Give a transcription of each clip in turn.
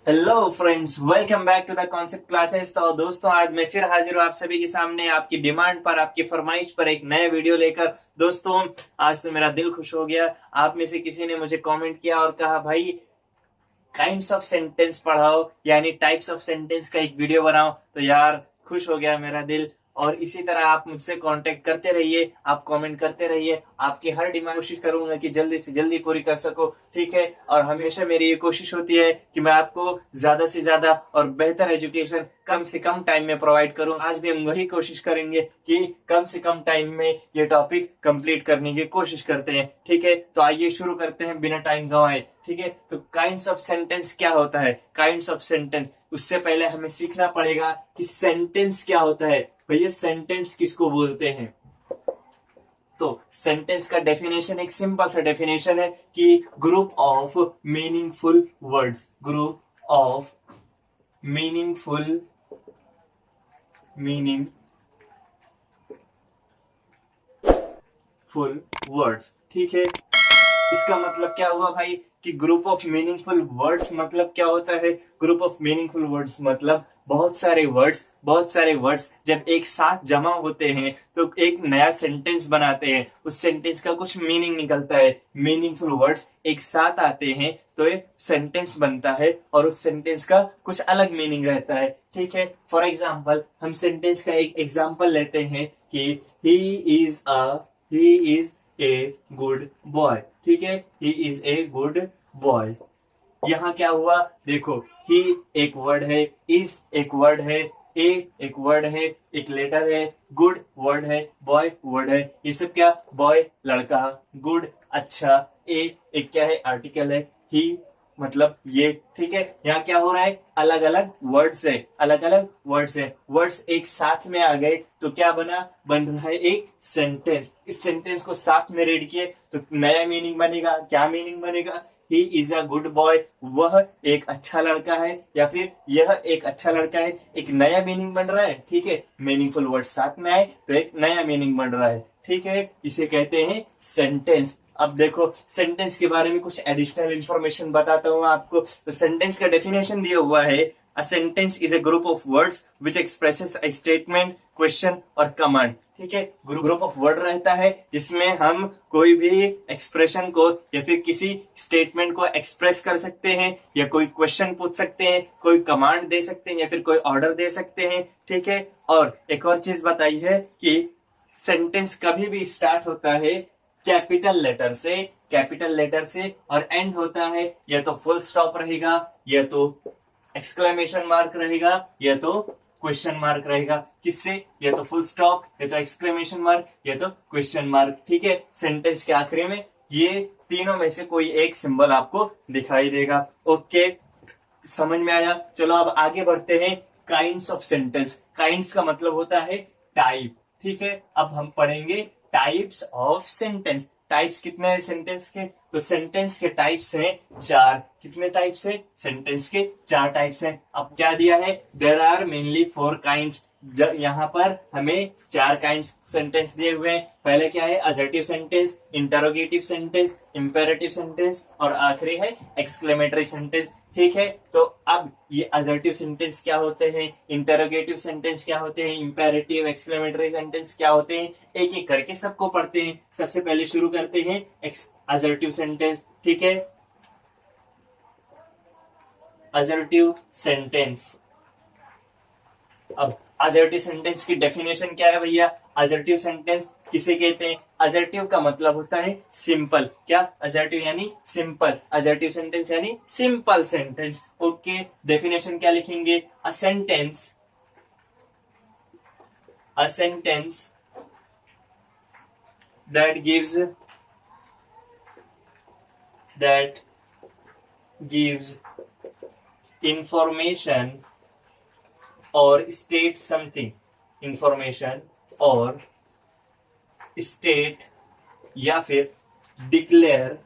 Hello friends, welcome back to the concept classes. तो दोस्तों, आज मैं फिर हाजिर हूँ आप सभी के सामने आपकी डिमांड पर, आपकी फरमाइश पर एक नया वीडियो लेकर। दोस्तों, आज तो मेरा दिल खुश हो गया। आप में से किसी ने मुझे कमेंट किया और कहा, भाई काइंड्स ऑफ सेंटेंस पढ़ाओ, यानी टाइप्स ऑफ सेंटेंस का एक वीडियो बनाओ। तो यार, खुश हो गया मेरा दिल। और इसी तरह आप मुझसे कांटेक्ट करते रहिए, आप कमेंट करते रहिए। आपकी हर डिमांड कोशिश करूंगा कि जल्दी से जल्दी पूरी कर सको, ठीक है। और हमेशा मेरी ये कोशिश होती है कि मैं आपको ज्यादा से ज्यादा और बेहतर एजुकेशन कम से कम टाइम में प्रोवाइड करूं। आज भी हम वही कोशिश करेंगे कि कम से कम टाइम में ये टॉपिक कंप्लीट करने की कोशिश करते हैं, ठीक है। तो आइए शुरू करते हैं बिना टाइम गंवाए, ठीक है। तो काइंड्स ऑफ सेंटेंस क्या होता है? काइंड्स ऑफ सेंटेंस, उससे पहले हमें सीखना पड़ेगा कि सेंटेंस क्या होता है। भैया, सेंटेंस किसको बोलते हैं? तो सेंटेंस का डेफिनेशन एक सिंपल सा डेफिनेशन है कि group of meaningful words, group of meaningful words, ठीक है। इसका मतलब क्या हुआ भाई कि ग्रुप ऑफ मीनिंगफुल वर्ड्स मतलब क्या होता है? ग्रुप ऑफ मीनिंगफुल वर्ड्स मतलब बहुत सारे वर्ड्स जब एक साथ जमा होते हैं तो एक नया सेंटेंस बनाते हैं। उस सेंटेंस का कुछ मीनिंग निकलता है। मीनिंगफुल वर्ड्स एक साथ आते हैं तो एक सेंटेंस बनता है और उस सेंटेंस का कुछ अलग मीनिंग रहता है, ठीक है। फॉर एग्जाम्पल, हम सेंटेंस का एक एग्जाम्पल लेते हैं कि he is he is a good boy, ठीक है। He is a good boy. यहाँ क्या हुआ? देखो, ही एक वर्ड है, इज एक वर्ड है, ए एक वर्ड है, एक लेटर है, गुड वर्ड है, बॉय वर्ड है। ये सब क्या? बॉय लड़का, गुड अच्छा, ए एक क्या है? आर्टिकल है, ही मतलब ये, ठीक है। यहाँ क्या हो रहा है? अलग अलग वर्ड्स है, अलग अलग वर्ड्स है। वर्ड्स एक साथ में आ गए तो क्या बना? बन रहा है एक सेंटेंस। इस सेंटेंस को साथ में रेड किए तो नया मीनिंग बनेगा। क्या मीनिंग बनेगा? He is a good boy, वह एक अच्छा लड़का है, या फिर यह एक अच्छा लड़का है। एक नया मीनिंग बन रहा है, ठीक है। मीनिंगफुल वर्ड साथ में आए तो एक नया मीनिंग बन रहा है, ठीक है। इसे कहते हैं सेंटेंस। अब देखो, सेंटेंस के बारे में कुछ एडिशनल इंफॉर्मेशन बताता हूं आपको। तो सेंटेंस का डेफिनेशन दिया हुआ है, a sentence is a group of words which expresses a statement, question और कमांड, ठीक है। ग्रुप ऑफ वर्ड रहता है जिसमें हम कोई भी एक्सप्रेशन को या फिर किसी स्टेटमेंट को एक्सप्रेस कर सकते हैं, या कोई क्वेश्चन पूछ सकते हैं, कोई कमांड दे सकते हैं, या फिर कोई ऑर्डर दे सकते हैं, ठीक है। और एक और चीज बताई है कि सेंटेंस कभी भी स्टार्ट होता है कैपिटल लेटर से, कैपिटल लेटर से, और एंड होता है या तो फुल स्टॉप रहेगा, या तो एक्सक्लेमेशन मार्क रहेगा, या तो क्वेश्चन मार्क रहेगा। किससे? या तो फुल स्टॉप, या तो एक्सक्लेमेशन मार्क, या तो क्वेश्चन मार्क, ठीक है। सेंटेंस के आखिरी में ये तीनों में से कोई एक सिंबल आपको दिखाई देगा। ओके, समझ में आया? चलो अब आगे बढ़ते हैं। काइंड्स ऑफ सेंटेंस, काइंड्स का मतलब होता है टाइप, ठीक है। अब हम पढ़ेंगे टाइप्स ऑफ सेंटेंस। टाइप्स कितने हैं सेंटेंस के? तो सेंटेंस के टाइप्स हैं चार। कितने टाइप्स हैं? सेंटेंस के चार टाइप्स हैं। अब क्या दिया है? There are mainly four kinds. यहाँ पर हमें चार काइंड्स सेंटेंस दिए हुए हैं। पहले क्या है? Assertive sentence, interrogative sentence, imperative sentence, और आखिरी है एक्सक्लेमेटरी सेंटेंस, ठीक है। तो अब ये असर्टिव सेंटेंस क्या होते हैं, इंटरोगेटिव सेंटेंस क्या होते हैं, इंपेरेटिव एक्सक्लेमेटरी सेंटेंस क्या होते हैं, एक एक करके सबको पढ़ते हैं। सबसे पहले शुरू करते हैं असर्टिव सेंटेंस, ठीक है। Assertive sentence. अब असर्टिव सेंटेंस की डेफिनेशन क्या है भैया? असर्टिव सेंटेंस किसे कहते हैं? असर्टिव का मतलब होता है सिंपल। क्या? असर्टिव यानी सिंपल, असर्टिव सेंटेंस यानी सिंपल सेंटेंस। ओके, डेफिनेशन क्या लिखेंगे? अ सेंटेंस दैट गिव्स इंफॉर्मेशन और स्टेट समथिंग, इंफॉर्मेशन और स्टेट या फिर डिक्लेयर,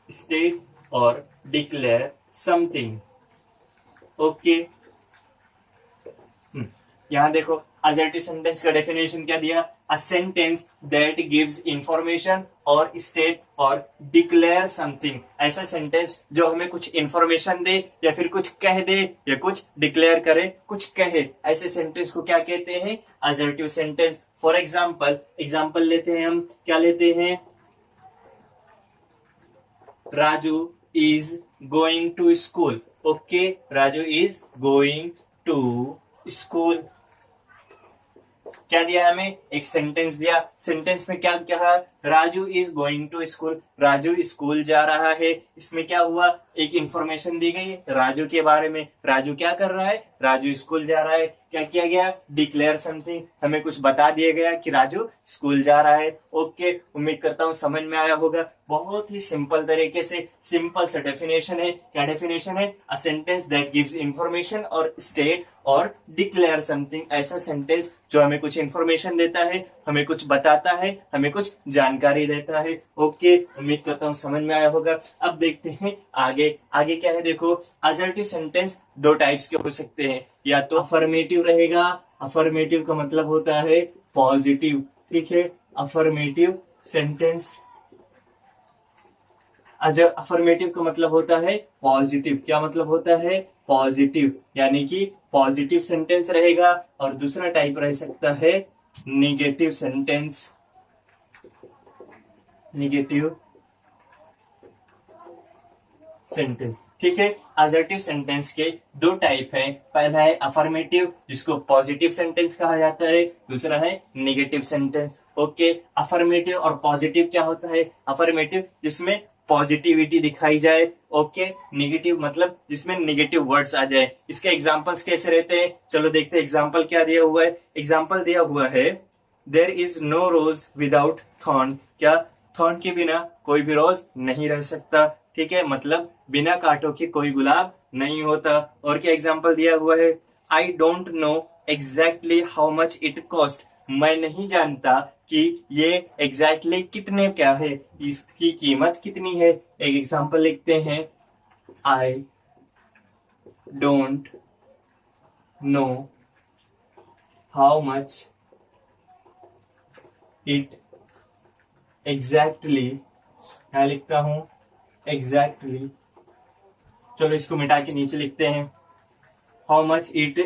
स्टेट और डिक्लेयर समथिंग। ओके, यहां देखो असर्टिव सेंटेंस का डेफिनेशन क्या दिया? A sentence that gives information और स्टेट और डिक्लेयर समथिंग। ऐसा सेंटेंस जो हमें कुछ इंफॉर्मेशन दे या फिर कुछ कह दे या कुछ डिक्लेयर करे, कुछ कहे, ऐसे सेंटेंस को क्या कहते हैं? Assertive sentence. फॉर एग्जाम्पल लेते हैं हम, क्या लेते हैं? Raju is going to school. Okay, Raju is going to school. क्या दिया हमें? एक सेंटेंस दिया। सेंटेंस में क्या कहा? Raju is going to school, Raju school जा रहा है। इसमें क्या हुआ? एक इंफॉर्मेशन दी गई राजू के बारे में। राजू क्या कर रहा है? राजू स्कूल जा रहा है। क्या किया गया? डिक्लेयर समथिंग, हमें कुछ बता दिया गया कि राजू स्कूल जा रहा है। ओके, उम्मीद करता हूं समझ में आया होगा। बहुत ही सिंपल तरीके से, सिंपल सा डेफिनेशन है। क्या डेफिनेशन है? अ सेंटेंस दैट गिव्स इंफॉर्मेशन और स्टेट और डिक्लेयर समथिंग। ऐसा सेंटेंस जो हमें कुछ इंफॉर्मेशन देता है, हमें कुछ बताता है, हमें कुछ जानकारी देता है। ओके, उम्मीद करता हूँ समझ में आया होगा। अब देखते हैं आगे। आगे क्या है? देखो, असर्टिव सेंटेंस दो टाइप्स के हो सकते हैं। या तो अफर्मेटिव रहेगा, अफर्मेटिव का मतलब होता है पॉजिटिव। ठीक है, अफर्मेटिव सेंटेंस। अफर्मेटिव का मतलब होता है पॉजिटिव। क्या मतलब होता है? पॉजिटिव, यानी कि पॉजिटिव सेंटेंस रहेगा। और दूसरा टाइप रह सकता है निगेटिव सेंटेंस। Negative sentence. ठीक है, असर्टिव सेंटेंस के दो टाइप है। पहला है अफर्मेटिव, जिसको पॉजिटिव सेंटेंस कहा जाता है। दूसरा है निगेटिव सेंटेंस। ओके, अफर्मेटिव और पॉजिटिव क्या होता है? अफर्मेटिव जिसमें पॉजिटिविटी दिखाई जाए। ओके, निगेटिव मतलब जिसमें निगेटिव वर्ड्स आ जाए। इसके एग्जांपल्स कैसे रहते हैं? चलो देखते हैं एग्जांपल क्या दिया हुआ है। एग्जांपल दिया हुआ है, there is no rose without thorn. क्या? थॉर्न के बिना कोई भी रोज नहीं रह सकता। ठीक है, मतलब बिना कांटों के कोई गुलाब नहीं होता। और क्या एग्जांपल दिया हुआ है? I don't know exactly how much it cost. मैं नहीं जानता कि ये एग्जैक्टली कितने क्या है, इसकी कीमत कितनी है। एक एग्जांपल लिखते हैं, I don't know how much it exactly. क्या लिखता हूं? एग्जैक्टली। चलो इसको मिटा के नीचे लिखते हैं, how much it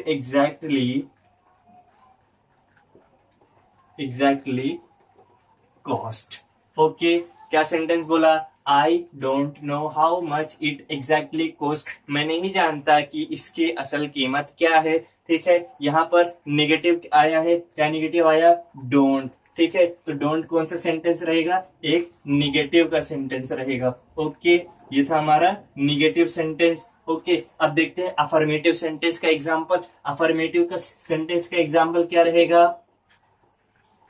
exactly cost. Okay, क्या सेंटेंस बोला? I don't know how much it exactly cost. मैं नहीं जानता कि इसकी असल कीमत क्या है। ठीक है, यहाँ पर निगेटिव आया है। क्या निगेटिव आया? डोंट। ठीक है, तो डोंट कौन सा सेंटेंस रहेगा? एक निगेटिव का सेंटेंस रहेगा। ओके, ये था हमारा निगेटिव सेंटेंस। ओके, अब देखते हैं अफर्मेटिव सेंटेंस का एग्जाम्पल। अफर्मेटिव का सेंटेंस का एग्जाम्पल क्या रहेगा?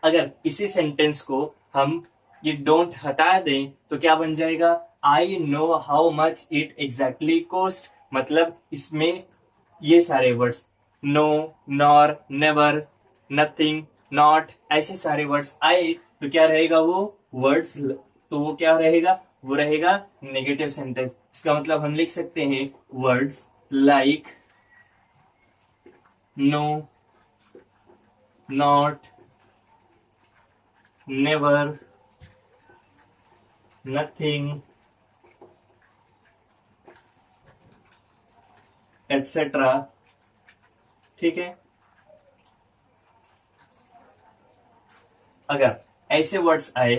अगर इसी सेंटेंस को हम ये डोंट हटा दें तो क्या बन जाएगा? I know how much it exactly cost. मतलब इसमें ये सारे words, no, nor, never, nothing, not, ऐसे सारे वर्ड्स आए तो क्या रहेगा? वो वर्ड्स, तो वो क्या रहेगा? वो रहेगा नेगेटिव सेंटेंस। इसका मतलब हम लिख सकते हैं words like no, not, never, nothing, etcetera. ठीक है, अगर ऐसे वर्ड्स आए,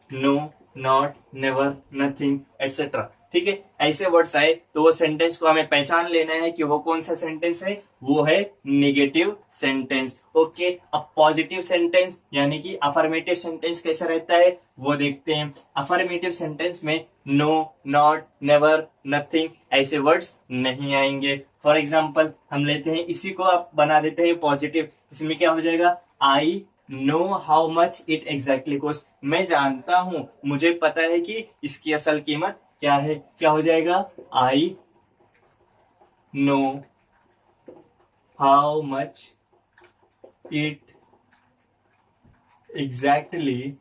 no, not, never, nothing, etcetera, ठीक है, ऐसे वर्ड्स आए तो वो सेंटेंस को हमें पहचान लेना है कि वो कौन सा सेंटेंस है। वो है निगेटिव सेंटेंस। ओके, अब पॉजिटिव सेंटेंस यानी कि अफर्मेटिव सेंटेंस कैसा रहता है वो देखते हैं। अफर्मेटिव सेंटेंस में नो, नॉट, नेवर, नथिंग ऐसे वर्ड्स नहीं आएंगे। फॉर एग्जाम्पल हम लेते हैं, इसी को आप बना देते हैं पॉजिटिव। इसमें क्या हो जाएगा? I know how much it exactly cost. मैं जानता हूं, मुझे पता है कि इसकी असल कीमत क्या है। क्या हो जाएगा? I know how much it exactly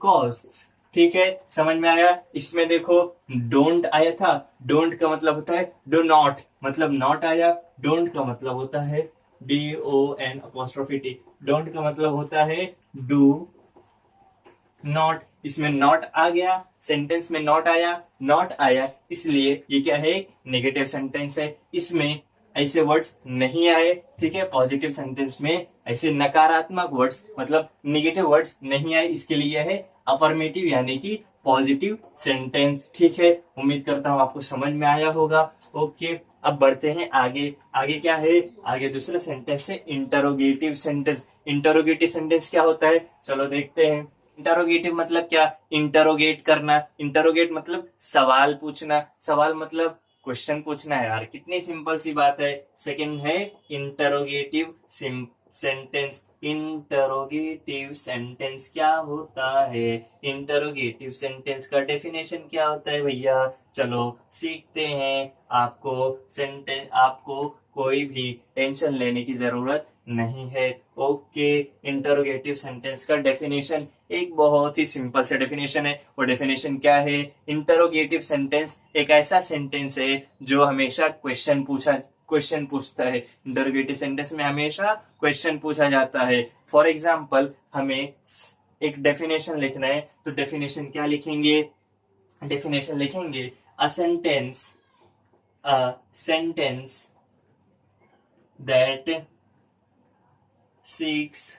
cost. ठीक है, समझ में आया? इसमें देखो डोंट आया था। डोंट का मतलब होता है डू नॉट, मतलब नॉट आया। डोंट का मतलब होता है DONT। डोंट का मतलब होता है डू नॉट। इसमें नॉट आ गया, सेंटेंस में नॉट आया, नॉट आया, इसलिए ये क्या है, नेगेटिव सेंटेंस है। इसमें ऐसे वर्ड्स नहीं आए, ठीक है। पॉजिटिव सेंटेंस में ऐसे नकारात्मक वर्ड्स मतलब निगेटिव वर्ड्स नहीं आए, इसके लिए है अफर्मेटिव यानी कि पॉजिटिव सेंटेंस, ठीक है। उम्मीद करता हूं आपको समझ में आया होगा। ओके, अब बढ़ते हैं आगे। आगे क्या है, आगे दूसरा सेंटेंस है इंटरोगेटिव सेंटेंस। इंटरोगेटिव सेंटेंस क्या होता है, चलो देखते हैं। इंटरोगेटिव मतलब क्या, इंटरोगेट करना। इंटरोगेट मतलब सवाल पूछना, सवाल मतलब क्वेश्चन पूछना है यार, कितनी सिंपल सी बात है। सेकंड है इंटरोगेटिव सेंटेंस। इंटरोगेटिव सेंटेंस क्या होता है, इंटरोगेटिव सेंटेंस का डेफिनेशन क्या होता है भैया, चलो सीखते हैं। आपको कोई भी टेंशन लेने की जरूरत नहीं है। ओके, इंटरोगेटिव सेंटेंस का डेफिनेशन एक बहुत ही सिंपल सा डेफिनेशन है। वो डेफिनेशन क्या है, इंटरोगेटिव सेंटेंस एक ऐसा सेंटेंस है जो हमेशा क्वेश्चन पूछता है। इंटरोगेटिव सेंटेंस में हमेशा क्वेश्चन पूछा जाता है। फॉर एग्जाम्पल, हमें एक डेफिनेशन लिखना है, तो डेफिनेशन क्या लिखेंगे, डेफिनेशन लिखेंगे अ sentence that seeks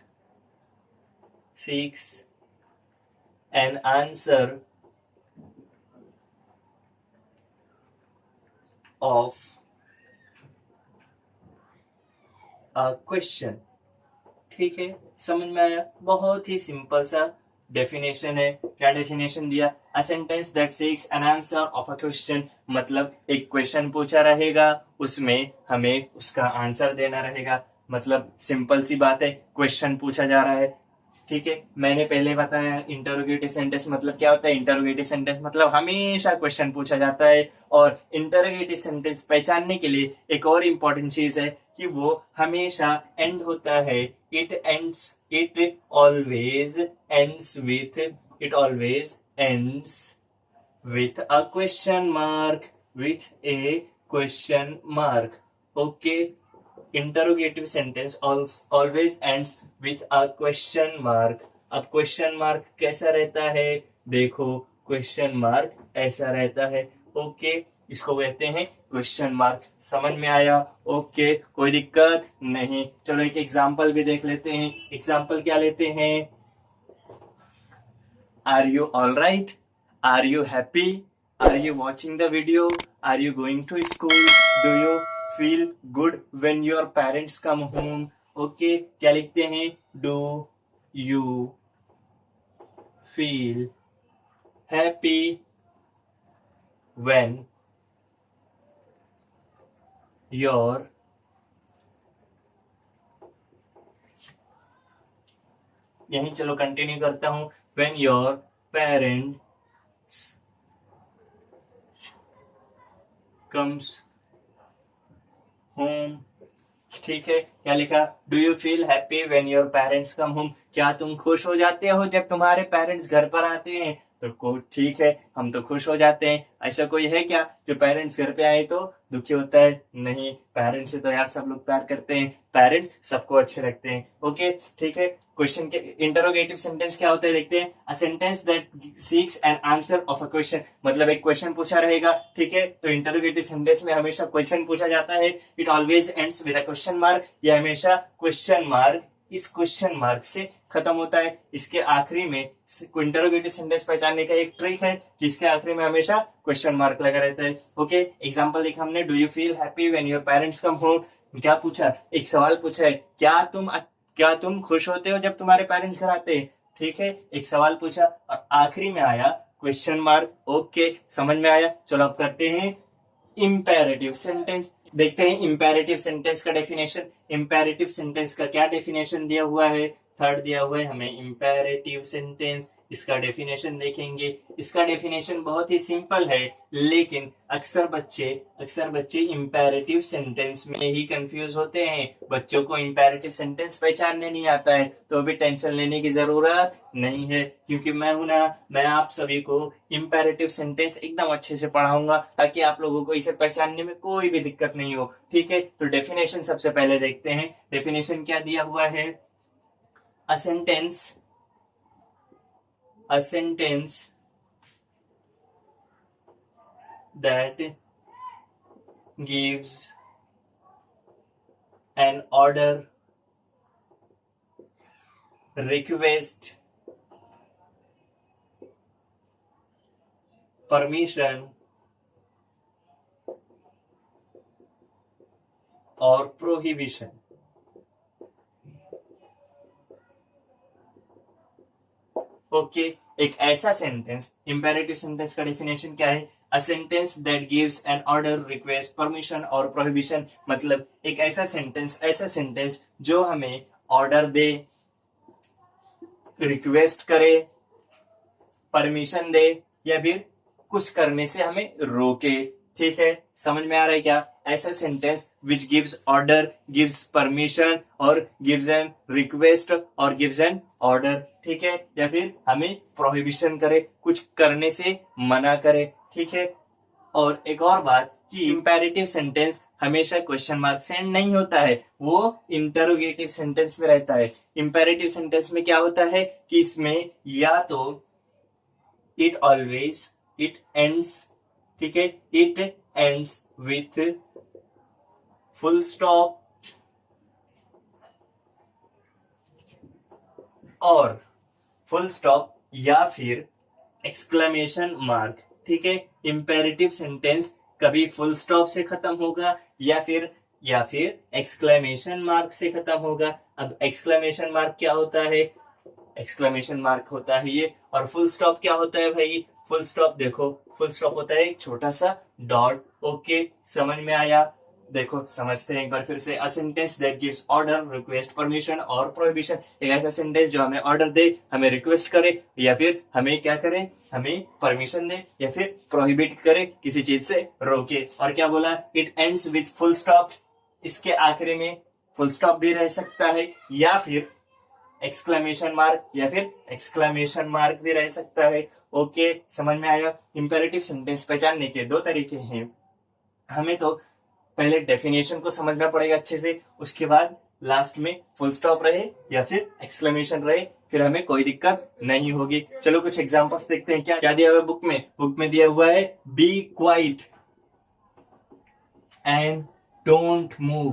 an answer of a question। ठीक है, समझ में आया, बहुत ही सिंपल सा डेफिनेशन है। क्या डेफिनेशन दिया, a sentence that seeks an answer of a question, मतलब एक क्वेश्चन पूछा रहेगा, उसमें हमें उसका आंसर देना रहेगा। मतलब सिंपल सी बात है, क्वेश्चन पूछा जा रहा है, ठीक है। मैंने पहले बताया इंटरोगेटिव सेंटेंस मतलब क्या होता है, इंटरोगेटिव सेंटेंस मतलब हमेशा क्वेश्चन पूछा जाता है। और इंटरोगेटिव सेंटेंस पहचानने के लिए एक और इम्पोर्टेंट चीज है कि वो हमेशा एंड होता है। It always ends with a question mark, with a question mark। Okay, interrogative sentence always ends with a question mark। अब क्वेश्चन मार्क कैसा रहता है, देखो क्वेश्चन मार्क ऐसा रहता है। ओके, इसको कहते हैं क्वेश्चन मार्क। समझ में आया, ओके, कोई दिक्कत नहीं। चलो एक एग्जांपल भी देख लेते हैं। एग्जांपल क्या लेते हैं, Are you all right? Are you happy? Are you watching the video? Are you going to school? Do you feel good when your parents come home? Okay, क्या लिखते हैं, Do you feel happy when your यहीं चलो continue करता हूं, when your parents comes home। ठीक है, क्या लिखा, do you feel happy when your parents come home, क्या तुम खुश हो जाते हो जब तुम्हारे पेरेंट्स घर पर आते हैं। तो ठीक है, हम तो खुश हो जाते हैं। ऐसा कोई है क्या जो पेरेंट्स घर पे आए तो दुखी होता है, नहीं। पेरेंट्स से तो यार सब लोग प्यार करते हैं, पेरेंट्स सबको अच्छे लगते हैं। ओके, ठीक है। क्वेश्चन के इंटरोगेटिव सेंटेंस क्या होता है देखते हैं, a sentence that seeks an answer of a question, मतलब एक क्वेश्चन पूछा रहेगा, ठीक है। तो इंटरोगेटिव सेंटेंस में हमेशा क्वेश्चन पूछा जाता है। It always ends with a question mark, ये हमेशा क्वेश्चन मार्क, इस क्वेश्चन मार्क से खत्म होता है। इसके आखिरी में इंटरोगेटिव सेंटेंस पहचानने का एक ट्रिक है कि इसके आखिरी में हमेशा क्वेश्चन मार्क लगा रहता है। ओके, एग्जांपल देखा हमने, do you feel happy when your parents come home. क्या पूछा, एक सवाल पूछा है, क्या तुम खुश होते हो जब तुम्हारे पेरेंट्स घर आते हैं, ठीक है। एक सवाल पूछा और आखिरी में आया क्वेश्चन मार्क। ओके, समझ में आया। चलो अब करते हैं इंपेरेटिव सेंटेंस, देखते हैं इंपेरेटिव सेंटेंस का डेफिनेशन। इंपेरेटिव सेंटेंस का क्या डेफिनेशन दिया हुआ है, थर्ड दिया हुआ है हमें इंपेरेटिव सेंटेंस। इसका डेफिनेशन देखेंगे। इसका डेफिनेशन बहुत ही सिंपल है, लेकिन अक्सर बच्चे इंपेरेटिव सेंटेंस में ही कंफ्यूज होते हैं। बच्चों को इंपेरेटिव सेंटेंस पहचानने नहीं आता है, तो अभी टेंशन लेने की जरूरत नहीं है, क्योंकि मैं हूं ना, मैं आप सभी को इंपेरेटिव सेंटेंस एकदम अच्छे से पढ़ाऊंगा, ताकि आप लोगों को इसे पहचानने में कोई भी दिक्कत नहीं हो। ठीक है, तो डेफिनेशन सबसे पहले देखते हैं। डेफिनेशन क्या दिया हुआ है? A sentence that gives an order, request, permission और prohibition। ओके, एक ऐसा सेंटेंस, इंपेरेटिव सेंटेंस का डेफिनेशन क्या है? अ sentence that gives an order, request, permission और प्रोहिबिशन। मतलब एक ऐसा सेंटेंस जो हमें ऑर्डर दे, रिक्वेस्ट करे, परमिशन दे, या फिर कुछ करने से हमें रोके। ठीक है, समझ में आ रहा है क्या? ऐसा sentence which gives order, gives permission और गिव्स एन रिक्वेस्ट और गिव्स एन ऑर्डर। ठीक है, या फिर हमें प्रोहिबिशन करे, कुछ करने से मना करे। ठीक है, और एक और बात कि इंपेरेटिव सेंटेंस हमेशा क्वेश्चन मार्क से एंड नहीं होता है, वो इंटरोगेटिव सेंटेंस में रहता है। इंपेरेटिव सेंटेंस में क्या होता है कि इसमें या तो इट एंड्स, ठीक है, it ends with full stop और फुल स्टॉप या फिर एक्सक्लेमेशन मार्क। ठीक है, इंपेरेटिव सेंटेंस कभी फुल स्टॉप से खत्म होगा या फिर एक्सक्लेमेशन मार्क से खत्म होगा। अब एक्सक्लेमेशन मार्क क्या होता है? एक्सक्लेमेशन मार्क होता है ये, और फुल स्टॉप क्या होता है भाई? फुल स्टॉप देखो, फुल स्टॉप होता है एक छोटा सा डॉट। ओके, समझ में आया? देखो समझते हैं एक बार फिर से। अ sentence that gives order, request, permission और प्रोहिबिशन। एक ऐसा सेंटेंस जो हमें ऑर्डर दे, हमें रिक्वेस्ट करे, या फिर हमें क्या करे, हमें परमिशन दे, या फिर प्रोहिबिट करे, किसी चीज से रोके। और क्या बोला? It ends with full stop, इसके आखिरी में फुल स्टॉप भी रह सकता है, या फिर एक्सक्लेमेशन मार्क, या फिर एक्सक्लेमेशन मार्क भी रह सकता है। ओके, समझ में आया? इंपेरेटिव सेंटेंस पहचानने के दो तरीके हैं। हमें तो पहले डेफिनेशन को समझना पड़ेगा अच्छे से, उसके बाद लास्ट में फुल स्टॉप रहे या फिर एक्सक्लेमेशन रहे, फिर हमें कोई दिक्कत नहीं होगी। चलो कुछ एग्जांपल्स देखते हैं। क्या दिया हुआ है बुक में? बुक में दिया हुआ है be quiet and don't move.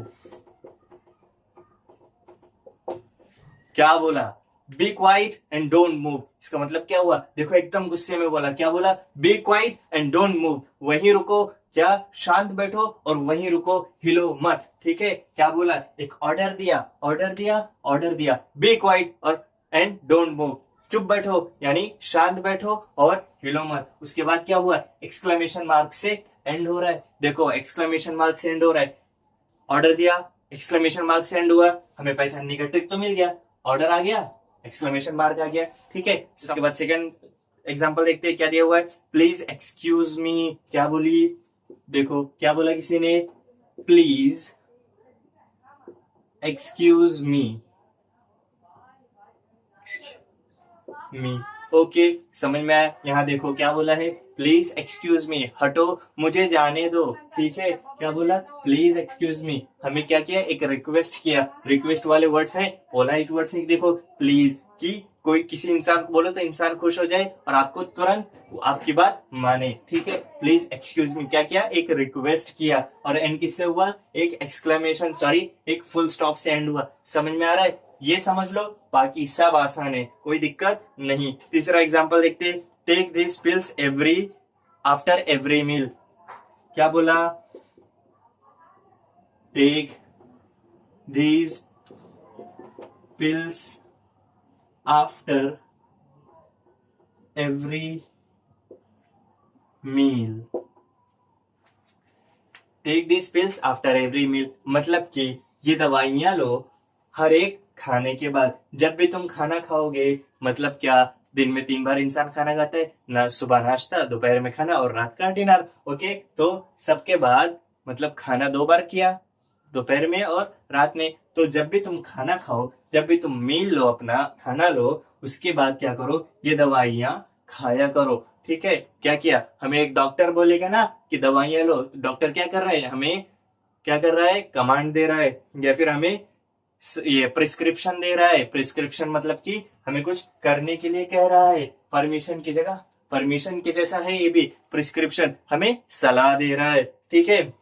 क्या बोला? Be quiet and don't move. इसका मतलब क्या हुआ? देखो एकदम गुस्से में बोला। क्या बोला? Be quiet and don't move, वहीं रुको, क्या शांत बैठो और वहीं रुको, हिलो मत। ठीक है, क्या बोला? एक ऑर्डर दिया, बी क्वाइट और एंड डोंट मूव, चुप बैठो यानी शांत बैठो और हिलो मत। उसके बाद क्या हुआ? एक्सक्लेमेशन मार्क से एंड हो रहा है। देखो एक्सक्लेमेशन मार्क से एंड हो रहा है, ऑर्डर दिया, एक्सक्लेमेशन मार्क से एंड हुआ, हमें पहचानने का ट्रिक तो मिल गया। ऑर्डर आ गया, एक्सक्लेमेशन मार्क आ गया। ठीक है, इसके बाद सेकंड एग्जांपल देखते हैं। क्या दिया हुआ है? Please excuse me. क्या बोली? देखो क्या बोला किसी ने? Please excuse me. ओके, समझ में आया? यहाँ देखो क्या बोला है? प्लीज एक्सक्यूज मी, हटो मुझे जाने दो। ठीक है, क्या बोला? Please excuse me. हमें क्या किया? एक रिक्वेस्ट किया। रिक्वेस्ट वाले वर्ड्स हैं, पोलाइट वर्ड्स हैं। देखो प्लीज, की कोई किसी इंसान को बोलो तो इंसान खुश हो जाए और आपको तुरंत आपकी बात माने। ठीक है, प्लीज एक्सक्यूज मी क्या किया? एक रिक्वेस्ट किया, और एंड किससे हुआ? एक एक्सक्लेमेशन, सॉरी एक फुल स्टॉप से एंड हुआ। समझ में आ रहा है? ये समझ लो, बाकी सब आसान है, कोई दिक्कत नहीं। तीसरा एग्जांपल देखते हैं। Take this pills after every meal. क्या बोला? Take these pills after every meal। Take this pills after every meal मतलब कि ये दवाइयां लो हर एक खाने के बाद। जब भी तुम खाना खाओगे, मतलब क्या? दिन में 3 बार इंसान खाना खाता है ना, सुबह नाश्ता, दोपहर में खाना और रात का डिनर। ओके, तो सबके बाद मतलब खाना 2 बार किया, दोपहर में और रात में। तो जब भी तुम खाना खाओ, जब भी तुम मील लो, अपना खाना लो, उसके बाद क्या करो, ये दवाइयां खाया करो। ठीक है, क्या किया, हमें एक डॉक्टर बोलेगा ना कि दवाइयां लो, डॉक्टर क्या कर रहा है, हमें क्या कर रहा है, कमांड दे रहा है, या फिर हमें ये प्रिस्क्रिप्शन दे रहा है। प्रिस्क्रिप्शन मतलब कि हमें कुछ करने के लिए कह रहा है, परमिशन की जगह, परमिशन के जैसा है ये भी। प्रिस्क्रिप्शन हमें सलाह दे रहा है। ठीक है,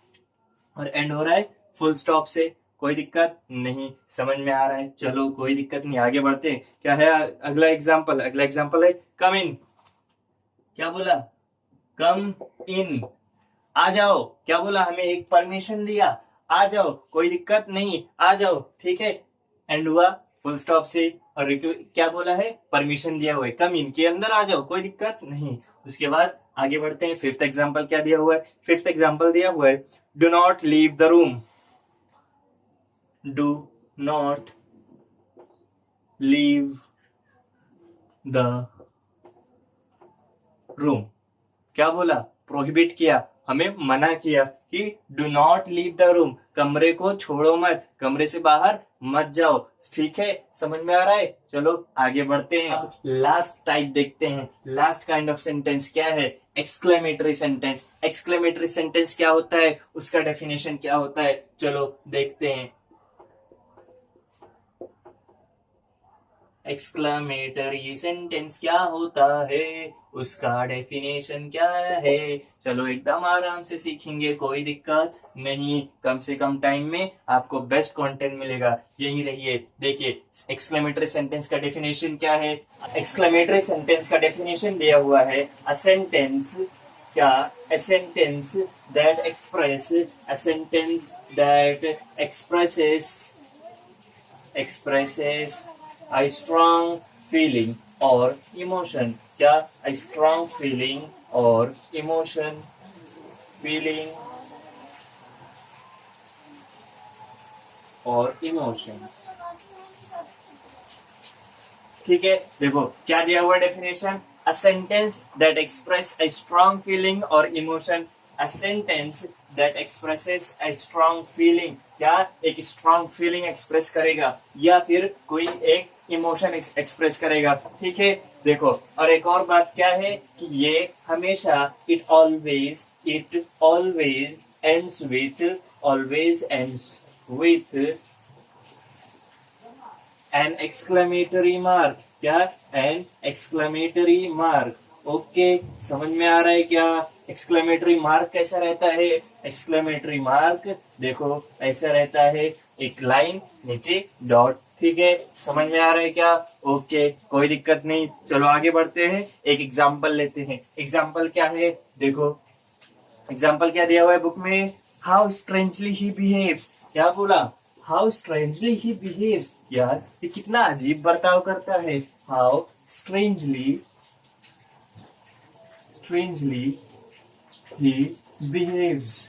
और एंड हो रहा है फुल स्टॉप से। कोई दिक्कत नहीं, समझ में आ रहा है? चलो कोई दिक्कत नहीं, आगे बढ़ते हैं। क्या है अगला एग्जाम्पल? अगला एग्जाम्पल है कम इन। क्या बोला, कम इन, आ जाओ। क्या बोला, हमें एक परमिशन दिया, आ जाओ, कोई दिक्कत नहीं, आ जाओ। ठीक है, एंड हुआ फुल स्टॉप से। और क्या बोला है, परमिशन दिया हुआ है, कम इन के अंदर आ जाओ, कोई दिक्कत नहीं। उसके बाद आगे बढ़ते हैं। फिफ्थ एग्जाम्पल क्या दिया हुआ है? फिफ्थ एग्जाम्पल दिया हुआ है do not leave the room. Do not leave the room. क्या बोला, प्रोहिबिट किया, हमें मना किया कि do not leave the room, कमरे को छोड़ो मत, कमरे से बाहर मत जाओ। ठीक है, समझ में आ रहा है? चलो आगे बढ़ते हैं। अब लास्ट टाइप देखते हैं, लास्ट काइंड ऑफ सेंटेंस क्या है, एक्सक्लेमेटरी सेंटेंस। एक्सक्लेमेटरी सेंटेंस क्या होता है, उसका डेफिनेशन क्या होता है, चलो देखते हैं। एक्सक्लेमेटरी सेंटेंस क्या होता है, उसका डेफिनेशन क्या है, चलो एकदम आराम से सीखेंगे, कोई दिक्कत नहीं। कम से कम टाइम में आपको बेस्ट कंटेंट मिलेगा, यही रहिए। देखिए एक्सक्लेमेटरी सेंटेंस का डेफिनेशन क्या है। एक्सक्लेमेटरी सेंटेंस का डेफिनेशन दिया हुआ है, अ सेंटेंस, क्या, a sentence that express, a sentence that expresses a strong feeling or emotion। क्या, a strong feeling or emotion, feeling or emotions। ठीक है, देखो क्या दिया हुआ definition, a sentence that express a strong feeling or emotion। a sentence that expresses a strong feeling, क्या, एक strong feeling express करेगा या फिर कोई एक इमोशन एक्सप्रेस करेगा। ठीक है, देखो और एक और बात क्या है कि ये हमेशा it always ends with an exclamatory mark। क्या, an exclamatory mark। ओके, समझ में आ रहा है क्या? एक्सक्लेमेटरी मार्क कैसा रहता है? एक्सक्लेमेटरी मार्क देखो ऐसा रहता है, एक लाइन नीचे डॉट। ठीक है, समझ में आ रहा है क्या? ओके, कोई दिक्कत नहीं। चलो आगे बढ़ते हैं, एक एग्जाम्पल लेते हैं। एग्जाम्पल क्या है, देखो एग्जाम्पल क्या दिया हुआ है बुक में, हाउ स्ट्रेंजली ही बिहेव्स। क्या बोला, हाउ स्ट्रेंजली ही बिहेव्स। यार ये कितना अजीब बर्ताव करता है। How strangely he behaves.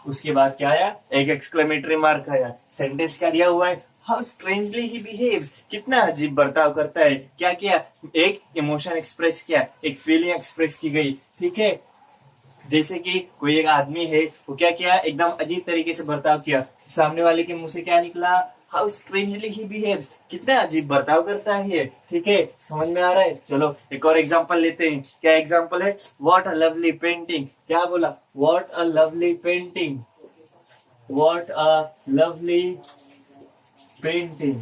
उसके बाद क्या आया, एक एक्सक्लेमेटरी मार्क आया। सेंटेंस क्या दिया हुआ है, हाउ स्ट्रेंजली ही बिहेव्स, कितना अजीब बर्ताव करता है। क्या किया, एक इमोशन एक्सप्रेस किया, एक फीलिंग एक्सप्रेस की गई। ठीक है, जैसे कि कोई एक आदमी है, वो क्या किया, एकदम अजीब तरीके से बर्ताव किया, सामने वाले के मुंह से क्या निकला, हाउ स्ट्रेंजली ही बिहेव्स, कितना अजीब बर्ताव करता है ये। ठीक है, समझ में आ रहा है? चलो एक और एग्जांपल लेते हैं। क्या एग्जांपल है, व्हाट अ लवली पेंटिंग। क्या बोला, what a lovely painting, what a lovely painting.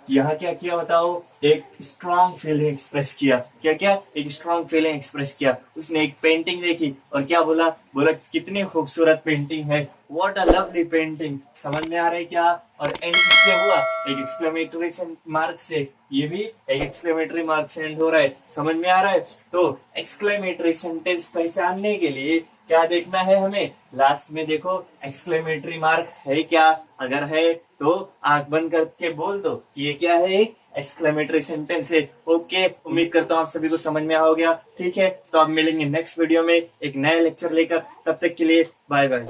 यहाँ क्या किया बताओ, एक स्ट्रॉन्ग फीलिंग एक्सप्रेस किया। क्या किया, एक स्ट्रॉन्ग फीलिंग एक्सप्रेस किया। उसने एक पेंटिंग देखी और क्या बोला, बोला कितनी खूबसूरत पेंटिंग है, व्हाट अ लवली पेंटिंग। समझ में आ रहा है क्या? और एंड किससे हुआ, एक एक्सक्लेमेटरी मार्क से। ये भी एक एक्सक्लेमेटरी मार्क से एंड हो रहा है, समझ में आ रहा है? तो एक्सक्लेमेटरी सेंटेंस पहचानने के लिए क्या देखना है हमें, लास्ट में देखो एक्सक्लेमेटरी मार्क है क्या, अगर है तो आंख बंद करके बोल दो ये क्या है, एक एक्सक्लेमेटरी सेंटेंस है। ओके, उम्मीद करता हूँ आप सभी को समझ में आ गया। ठीक है, तो अब मिलेंगे नेक्स्ट वीडियो में एक नया लेक्चर लेकर, तब तक के लिए बाय बाय।